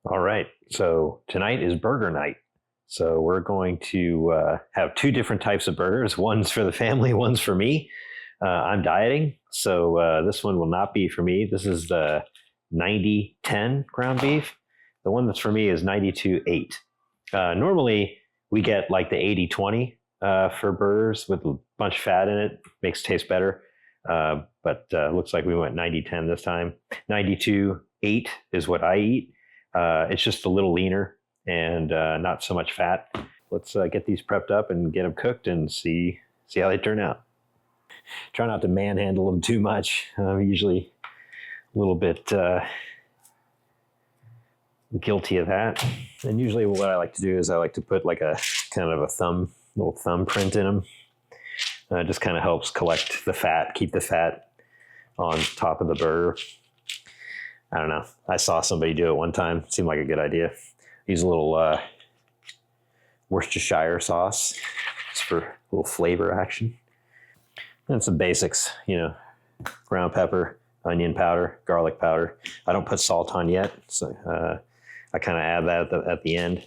All right. So tonight is burger night. So we're going to have two different types of burgers. One's for the family, one's for me. I'm dieting, so this one will not be for me. This is the 90-10 ground beef. The one that's for me is 92-8. Normally, we get like the 80-20 for burgers with a bunch of fat in it. Makes it taste better. But looks like we went 90-10 this time. 92-8 is what I eat. It's just a little leaner and not so much fat. Let's get these prepped up and get them cooked and see how they turn out. Try not to manhandle them too much. I'm usually a little bit guilty of that. And usually what I like to do is I like to put like a kind of a little thumb print in them. It just kind of helps collect the fat, keep the fat on top of the burger. I don't know. I saw somebody do it one time. It seemed like a good idea. Use a little Worcestershire sauce just for a little flavor action. And some basics, ground pepper, onion powder, garlic powder. I don't put salt on yet, so I kind of add that at the end.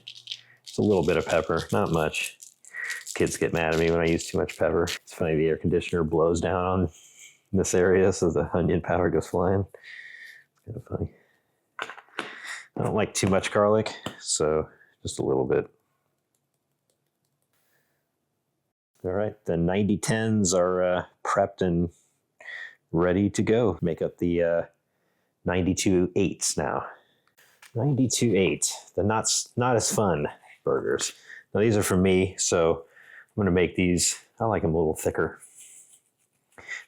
Just a little bit of pepper, not much. Kids get mad at me when I use too much pepper. It's funny, the air conditioner blows down on this area, so the onion powder goes flying. Kind of funny. I don't like too much garlic, so just a little bit. All right, the 90-10s are prepped and ready to go. Make up the 92-8s now. 92-8, the not as fun burgers. Now these are for me, so I'm gonna make these, I like them a little thicker.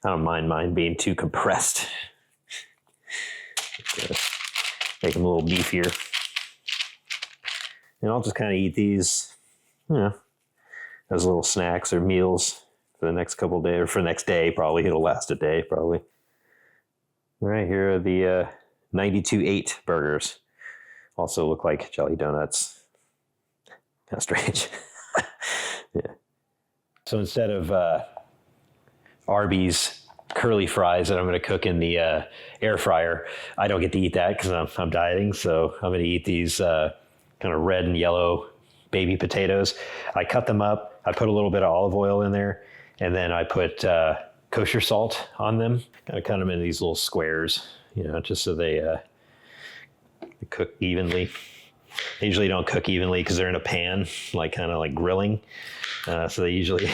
I don't mind mine being too compressed. Make them a little beefier. And I'll just kind of eat these, as little snacks or meals for the next couple of days, or for the next day, probably. It'll last a day, probably. All right, here are the 92-8 burgers. Also look like jelly donuts. Kind of strange. Yeah. So instead of Arby's curly fries that I'm going to cook in the air fryer, I don't get to eat that because I'm dieting. So I'm going to eat these kind of red and yellow baby potatoes. I cut them up. I put a little bit of olive oil in there, and then I put kosher salt on them. Kind of cut them into these little squares, just so they cook evenly. They usually don't cook evenly because they're in a pan, kind of grilling. So they usually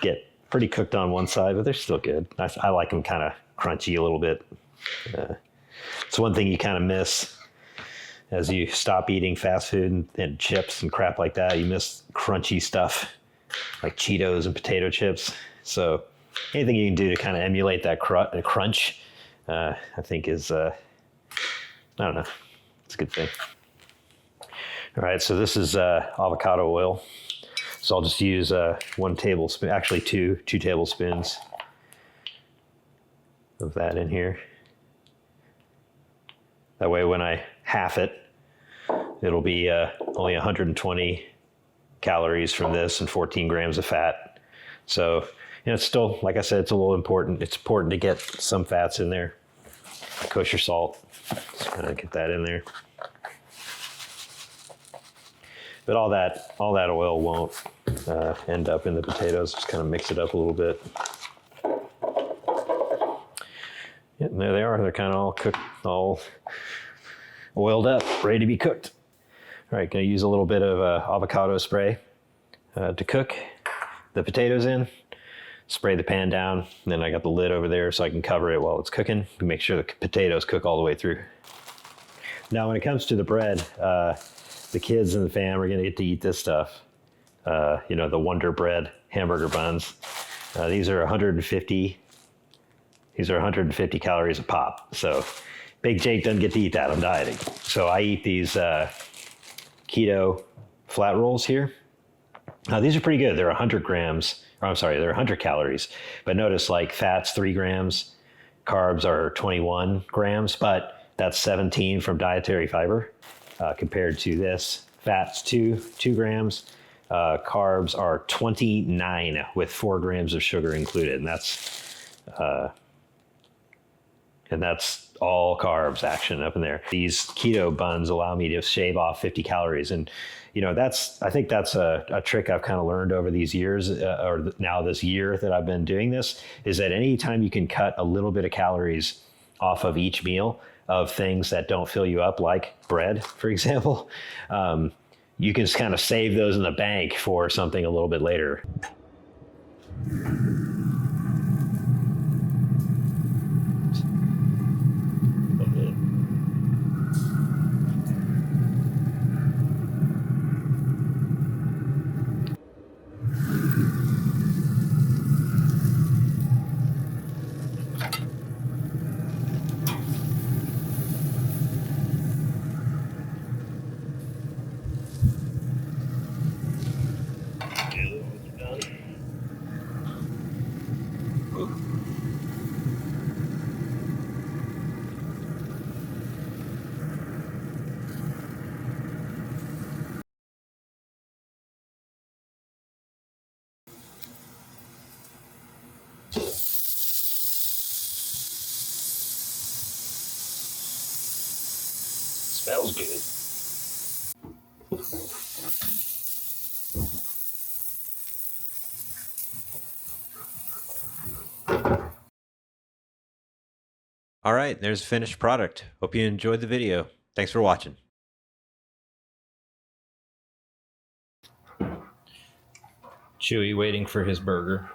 get pretty cooked on one side, but they're still good. I like them kind of crunchy a little bit. It's one thing you kind of miss as you stop eating fast food and chips and crap like that. You miss crunchy stuff like Cheetos and potato chips. So anything you can do to kind of emulate that crunch, I think is, I don't know, it's a good thing. All right, so this is avocado oil. So I'll just use 1 tablespoon, actually two tablespoons of that in here. That way when I half it, it'll be only 120 calories from this and 14 grams of fat. So, it's still, like I said, it's a little important. It's important to get some fats in there. Kosher salt, just kind of get that in there. But all that oil won't end up in the potatoes. Just kind of mix it up a little bit. Yeah, and there they are. They're kind of all cooked, all oiled up, ready to be cooked. All right, gonna use a little bit of avocado spray to cook the potatoes in. Spray the pan down, and then I got the lid over there so I can cover it while it's cooking. Make sure the potatoes cook all the way through. Now, when it comes to the bread, the kids and the fam are gonna get to eat this stuff. The Wonder Bread hamburger buns. These are 150 calories a pop. So Big Jake doesn't get to eat that. I'm dieting. So I eat these keto flat rolls here. These are pretty good. They're 100 calories. But notice fat's 3 grams, carbs are 21 grams, but that's 17 from dietary fiber. Compared to this, fat's 2 grams, carbs are 29 with 4 grams of sugar included, and that's all carbs action up in there. These keto buns allow me to shave off 50 calories. And, I think that's a trick I've kind of learned over these years, or now this year that I've been doing this, is that anytime you can cut a little bit of calories off of each meal of things that don't fill you up, like bread, for example, you can kind of save those in the bank for something a little bit later. Smells good. All right, there's a finished product. Hope you enjoyed the video. Thanks for watching. Chewy waiting for his burger.